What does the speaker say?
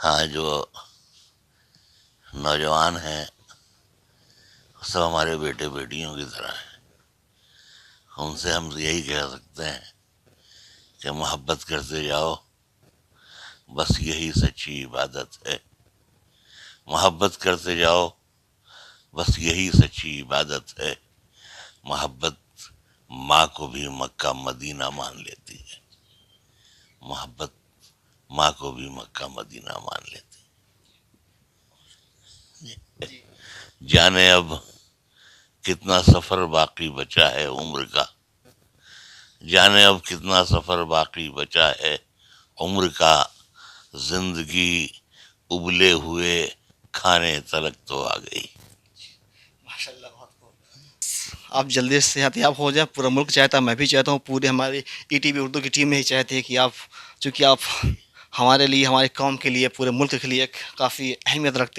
ہاں جو نوجوان ہیں سب ہمارے بیٹے بیٹیوں کی طرح ہیں. ان سے ہم یہی کہہ سکتے ہیں کہ محبت کرتے جاؤ، بس یہی سچی عبادت ہے. محبت کرتے جاؤ، بس یہی سچی عبادت ہے. محبت ماں کو بھی مکہ مدینہ مان لیتی ہے. محبت ماں کو بھی مکہ مدینہ مان لیتی ہے. جانے اب کتنا سفر باقی بچا ہے عمر کا. جانے اب کتنا سفر باقی بچا ہے عمر کا. زندگی ابلے ہوئے کھانے تلک تو آ گئی. آپ جلدی سے صحت یاب ہو جائے. پورا ملک چاہتا ہے، میں بھی چاہتا ہوں، پوری ہماری ای ٹی وی اردو کی ٹیم میں ہی چاہتی ہے کہ آپ، چونکہ آپ ہمارے لیے، ہمارے قوم کے لیے، پورے ملک کے لیے کافی اہمیت رکھتے ہیں.